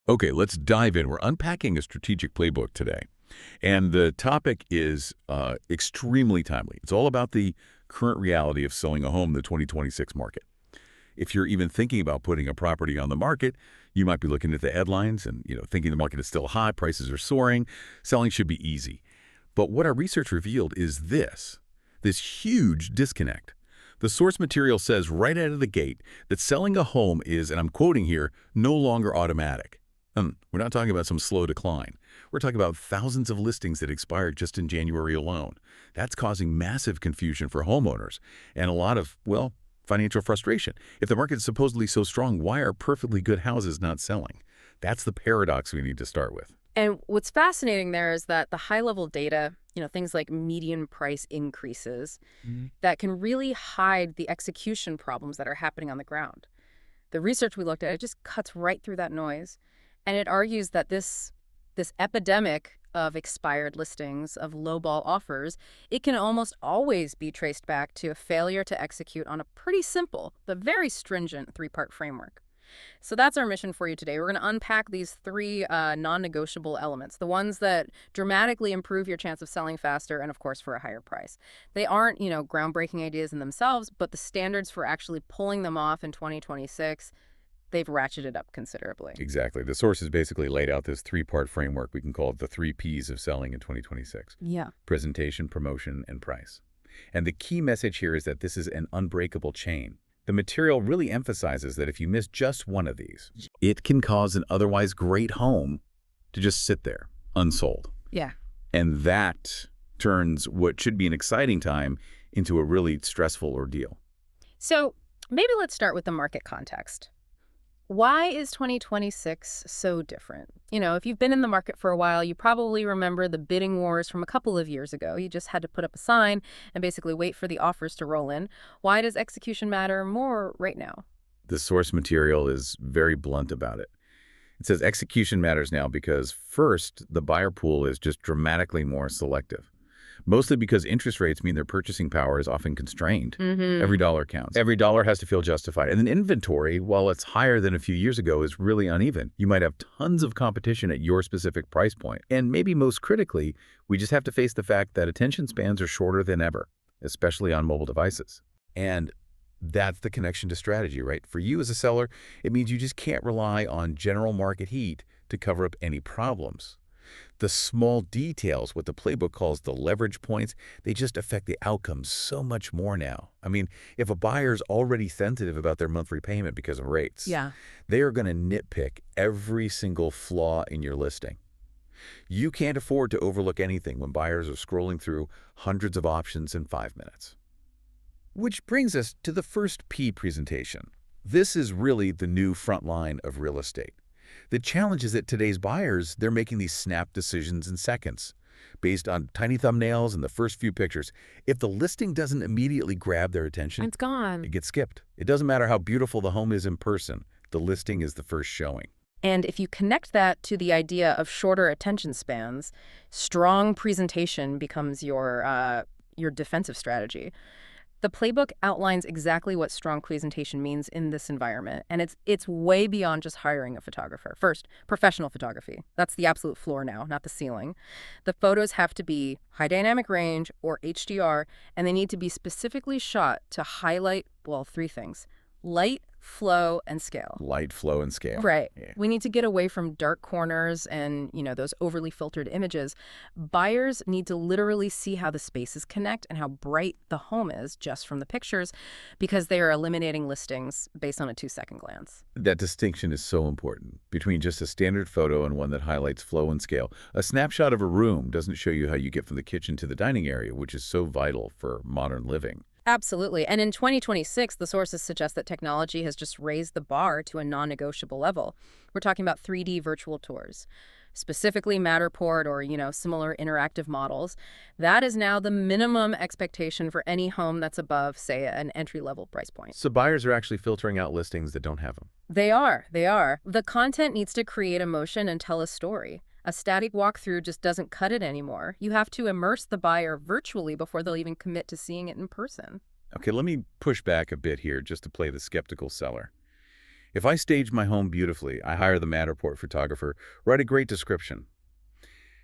Okay, let's dive in. We're unpacking a strategic playbook today. And the topic is extremely timely. It's all about the current reality of selling a home in the 2026 market. If you're even thinking about putting a property on the market, you might be looking at the headlines and thinking the market is still hot, prices are soaring, selling should be easy. But what our research revealed is this huge disconnect. The source material says right out of the gate that selling a home is, and I'm quoting here, no longer automatic. We're not talking about some slow decline. We're talking about thousands of listings that expired just in January alone. That's causing massive confusion for homeowners and a lot of, well, financial frustration. If the market is supposedly so strong, why are perfectly good houses not selling? That's the paradox we need to start with. And what's fascinating there is that the high-level data, things like median price increases, that can really hide the execution problems that are happening on the ground. The research we looked at, it just cuts right through that noise. And it argues that this epidemic of expired listings, of lowball offers, it can almost always be traced back to a failure to execute on a pretty simple but very stringent three-part framework. So that's our mission for you today. We're going to unpack these three non-negotiable elements, the ones that dramatically improve your chance of selling faster and, of course, for a higher price. They aren't, groundbreaking ideas in themselves, but the standards for actually pulling them off in 2026, they've ratcheted up considerably. Exactly. The source has basically laid out this three-part framework. We can call it the 3 Ps of selling in 2026. Yeah. Presentation, promotion, and price. And the key message here is that this is an unbreakable chain. The material really emphasizes that if you miss just one of these, it can cause an otherwise great home to just sit there, unsold. Yeah. And that turns what should be an exciting time into a really stressful ordeal. So maybe let's start with the market context. Why is 2026 so different? If you've been in the market for a while, you probably remember the bidding wars from a couple of years ago. You just had to put up a sign and basically wait for the offers to roll in. Why does execution matter more right now? The source material is very blunt about it. It says execution matters now because, first, the buyer pool is just dramatically more selective. Mostly because interest rates mean their purchasing power is often constrained. Every dollar counts. Every dollar has to feel justified. And then inventory, while it's higher than a few years ago, is really uneven. You might have tons of competition at your specific price point. And maybe most critically, we just have to face the fact that attention spans are shorter than ever, especially on mobile devices. And that's the connection to strategy, right? For you as a seller, it means you just can't rely on general market heat to cover up any problems. The small details, what the playbook calls the leverage points, they just affect the outcome so much more now. I mean, if a buyer's already sensitive about their monthly payment because of rates, they are going to nitpick every single flaw in your listing. You can't afford to overlook anything when buyers are scrolling through hundreds of options in 5 minutes. Which brings us to the first P presentation. This is really the new front line of real estate. The challenge is that today's buyers, they're making these snap decisions in seconds, based on tiny thumbnails and the first few pictures. If the listing doesn't immediately grab their attention, It's gone. it gets skipped. It doesn't matter how beautiful the home is in person. The listing is the first showing. And if you connect that to the idea of shorter attention spans, strong presentation becomes your defensive strategy. The playbook outlines exactly what strong presentation means in this environment, and it's way beyond just hiring a photographer. First, professional photography. That's the absolute floor now, not the ceiling. The photos have to be high dynamic range or HDR, and they need to be specifically shot to highlight, well, 3 things: light, flow, and scale. Light, flow, and scale. Right. Yeah. We need to get away from dark corners and, those overly filtered images. Buyers need to literally see how the spaces connect and how bright the home is just from the pictures, because they are eliminating listings based on a 2-second glance. That distinction is so important between just a standard photo and one that highlights flow and scale. A snapshot of a room doesn't show you how you get from the kitchen to the dining area, which is so vital for modern living. Absolutely. And in 2026, the sources suggest that technology has just raised the bar to a non-negotiable level. We're talking about 3D virtual tours, specifically Matterport or, similar interactive models. That is now the minimum expectation for any home that's above, say, an entry-level price point. So buyers are actually filtering out listings that don't have them. They are. The content needs to create emotion and tell a story. A static walkthrough just doesn't cut it anymore. You have to immerse the buyer virtually before they'll even commit to seeing it in person. Okay, let me push back a bit here just to play the skeptical seller. If I stage my home beautifully, I hire the Matterport photographer, write a great description.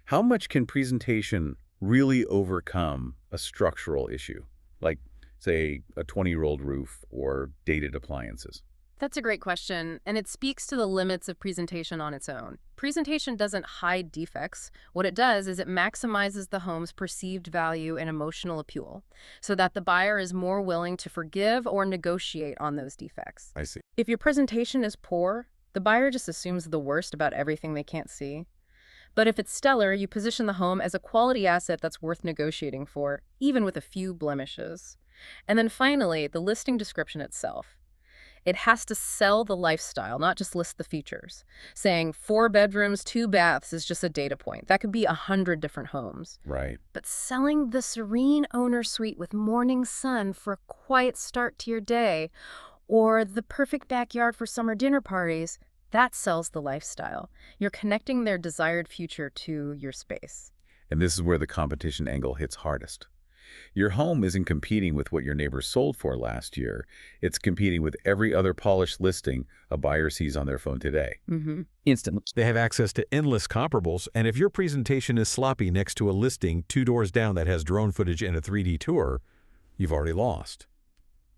How much can presentation really overcome a structural issue, like, say, a 20-year-old roof or dated appliances? That's a great question, and it speaks to the limits of presentation on its own. Presentation doesn't hide defects. What it does is it maximizes the home's perceived value and emotional appeal, so that the buyer is more willing to forgive or negotiate on those defects. I see. If your presentation is poor, the buyer just assumes the worst about everything they can't see. But if it's stellar, you position the home as a quality asset that's worth negotiating for, even with a few blemishes. And then finally, the listing description itself. It has to sell the lifestyle, not just list the features. Saying 4 bedrooms, 2 baths is just a data point. That could be 100 different homes. Right. But selling the serene owner suite with morning sun for a quiet start to your day, or the perfect backyard for summer dinner parties, that sells the lifestyle. You're connecting their desired future to your space. And this is where the competition angle hits hardest. Your home isn't competing with what your neighbor sold for last year. It's competing with every other polished listing a buyer sees on their phone today. Instantly. They have access to endless comparables, and if your presentation is sloppy next to a listing 2 doors down that has drone footage and a 3D tour, you've already lost.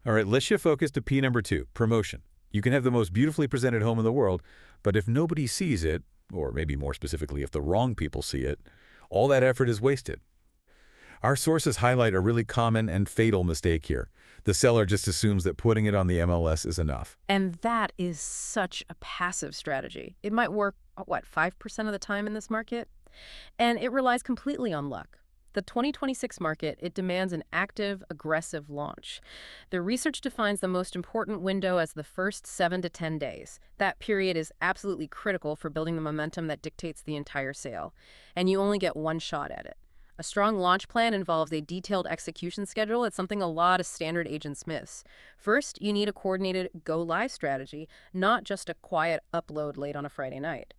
All right, let's shift focus to P number 2, promotion. You can have the most beautifully presented home in the world, but if nobody sees it, or maybe more specifically, if the wrong people see it, all that effort is wasted. Our sources highlight a really common and fatal mistake here. The seller just assumes that putting it on the MLS is enough. And that is such a passive strategy. It might work, 5% of the time in this market? And it relies completely on luck. The 2026 market, it demands an active, aggressive launch. The research defines the most important window as the first 7 to 10 days. That period is absolutely critical for building the momentum that dictates the entire sale. And you only get one shot at it. A strong launch plan involves a detailed execution schedule. It's something a lot of standard agents miss. First, you need a coordinated go-live strategy, not just a quiet upload late on a Friday night.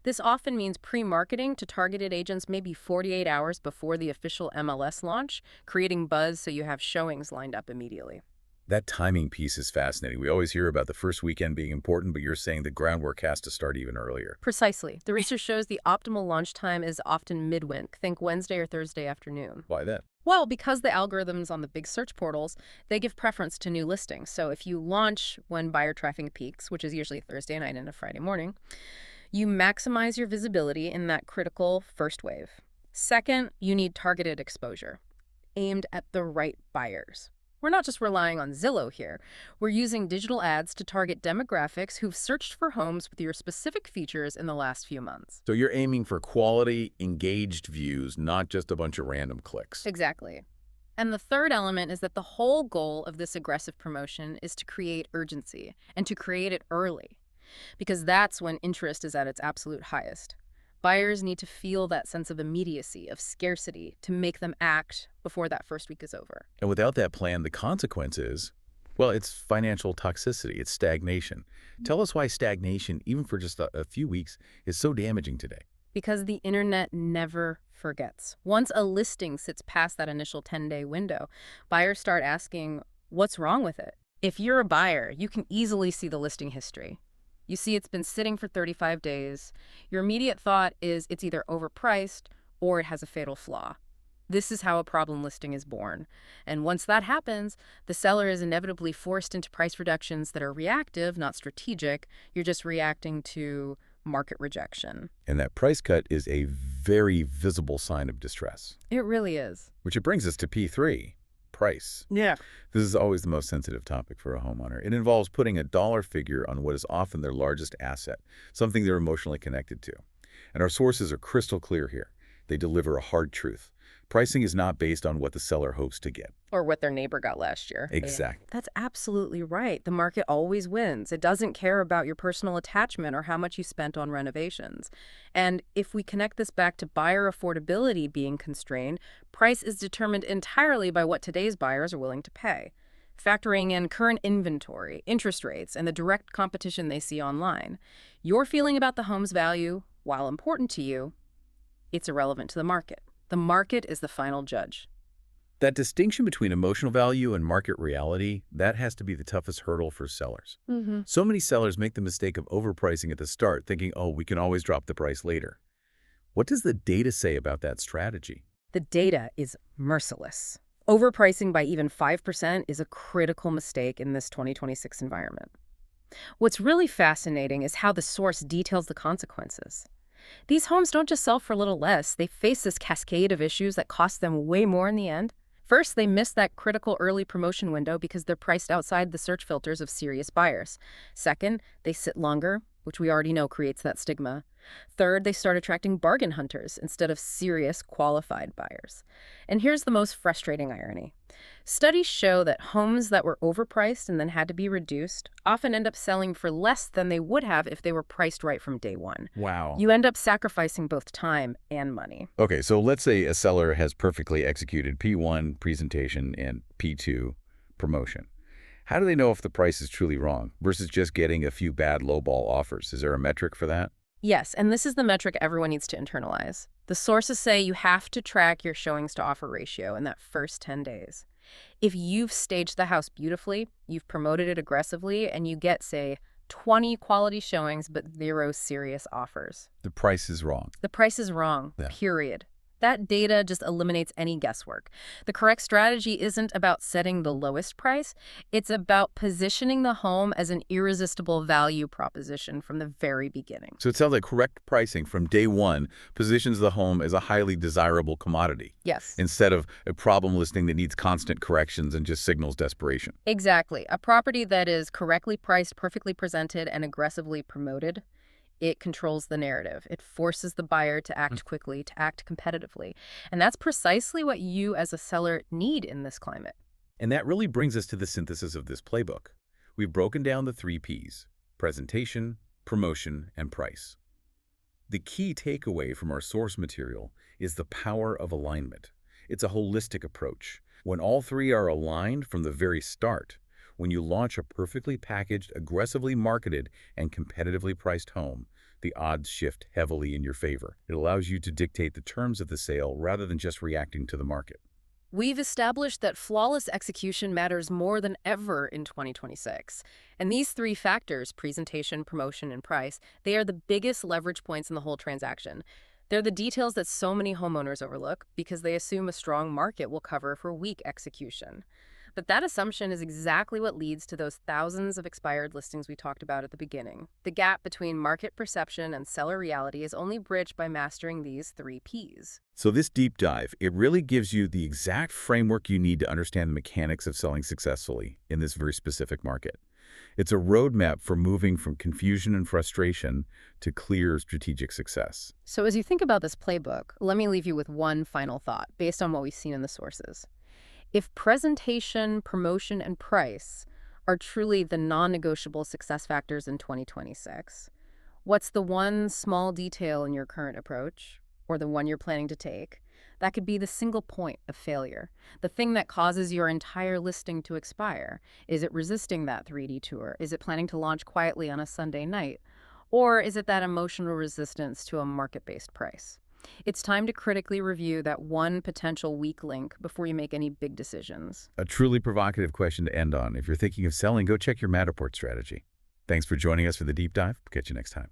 This often means pre-marketing to targeted agents maybe 48 hours before the official MLS launch, creating buzz so you have showings lined up immediately. That timing piece is fascinating. We always hear about the first weekend being important, but you're saying the groundwork has to start even earlier. Precisely. The research shows the optimal launch time is often midweek. Think Wednesday or Thursday afternoon. Why that? Well, because the algorithms on the big search portals, they give preference to new listings. So if you launch when buyer traffic peaks, which is usually Thursday night and a Friday morning, you maximize your visibility in that critical first wave. Second, you need targeted exposure, aimed at the right buyers. We're not just relying on Zillow here. We're using digital ads to target demographics who've searched for homes with your specific features in the last few months. So you're aiming for quality, engaged views, not just a bunch of random clicks. Exactly. And the third element is that the whole goal of this aggressive promotion is to create urgency and to create it early, because that's when interest is at its absolute highest. Buyers need to feel that sense of immediacy, of scarcity, to make them act before that first week is over. And without that plan, the consequence is, well, it's financial toxicity, it's stagnation. Tell us why stagnation, even for just a few weeks, is so damaging today. Because the internet never forgets. Once a listing sits past that initial 10-day window, buyers start asking, what's wrong with it? If you're a buyer, you can easily see the listing history. You see it's been sitting for 35 days. Your immediate thought is it's either overpriced or it has a fatal flaw. This is how a problem listing is born. And once that happens, the seller is inevitably forced into price reductions that are reactive, not strategic. You're just reacting to market rejection. And that price cut is a very visible sign of distress. It really is. Which it brings us to P3. Price. Yeah. This is always the most sensitive topic for a homeowner. It involves putting a dollar figure on what is often their largest asset, something they're emotionally connected to. And our sources are crystal clear here. They deliver a hard truth. Pricing is not based on what the seller hopes to get. Or what their neighbor got last year. Exactly. That's absolutely right. The market always wins. It doesn't care about your personal attachment or how much you spent on renovations. And if we connect this back to buyer affordability being constrained, price is determined entirely by what today's buyers are willing to pay. Factoring in current inventory, interest rates, and the direct competition they see online, your feeling about the home's value, while important to you, it's irrelevant to the market. The market is the final judge. That distinction between emotional value and market reality, that has to be the toughest hurdle for sellers. So many sellers make the mistake of overpricing at the start, thinking, oh, we can always drop the price later. What does the data say about that strategy? The data is merciless. Overpricing by even 5% is a critical mistake in this 2026 environment. What's really fascinating is how the source details the consequences. These homes don't just sell for a little less, they face this cascade of issues that cost them way more in the end. First, they miss that critical early promotion window because they're priced outside the search filters of serious buyers. Second, they sit longer, which we already know creates that stigma. Third, they start attracting bargain hunters instead of serious, qualified buyers. And here's the most frustrating irony. Studies show that homes that were overpriced and then had to be reduced often end up selling for less than they would have if they were priced right from day one. Wow. You end up sacrificing both time and money. Okay, so let's say a seller has perfectly executed P1 presentation and P2 promotion. How do they know if the price is truly wrong versus just getting a few bad lowball offers? Is there a metric for that? Yes, and this is the metric everyone needs to internalize. The sources say you have to track your showings to offer ratio in that first 10 days. If you've staged the house beautifully, you've promoted it aggressively, and you get, say, 20 quality showings but 0 serious offers. The price is wrong. The price is wrong, Yeah. period. That data just eliminates any guesswork. The correct strategy isn't about setting the lowest price. It's about positioning the home as an irresistible value proposition from the very beginning. So it sounds like correct pricing from day one positions the home as a highly desirable commodity Yes. instead of a problem listing that needs constant corrections and just signals desperation. Exactly. A property that is correctly priced, perfectly presented, and aggressively promoted, it controls the narrative. It forces the buyer to act quickly, to act competitively. And that's precisely what you as a seller need in this climate. And that really brings us to the synthesis of this playbook. We've broken down the 3 Ps: presentation, promotion, and price. The key takeaway from our source material is the power of alignment. It's a holistic approach. When all 3 are aligned from the very start, when you launch a perfectly packaged, aggressively marketed, and competitively priced home, the odds shift heavily in your favor. It allows you to dictate the terms of the sale rather than just reacting to the market. We've established that flawless execution matters more than ever in 2026. And these 3 factors, presentation, promotion, and price, they are the biggest leverage points in the whole transaction. They're the details that so many homeowners overlook because they assume a strong market will cover for weak execution. But that assumption is exactly what leads to those thousands of expired listings we talked about at the beginning. The gap between market perception and seller reality is only bridged by mastering these 3 Ps. So this deep dive, it really gives you the exact framework you need to understand the mechanics of selling successfully in this very specific market. It's a roadmap for moving from confusion and frustration to clear strategic success. So as you think about this playbook, let me leave you with one final thought based on what we've seen in the sources. If presentation, promotion, and price are truly the non-negotiable success factors in 2026, what's the one small detail in your current approach, or the one you're planning to take, that could be the single point of failure, the thing that causes your entire listing to expire? Is it resisting that 3D tour? Is it planning to launch quietly on a Sunday night? Or is it that emotional resistance to a market-based price? It's time to critically review that one potential weak link before you make any big decisions. A truly provocative question to end on. If you're thinking of selling, go check your Matterport strategy. Thanks for joining us for the deep dive. Catch you next time.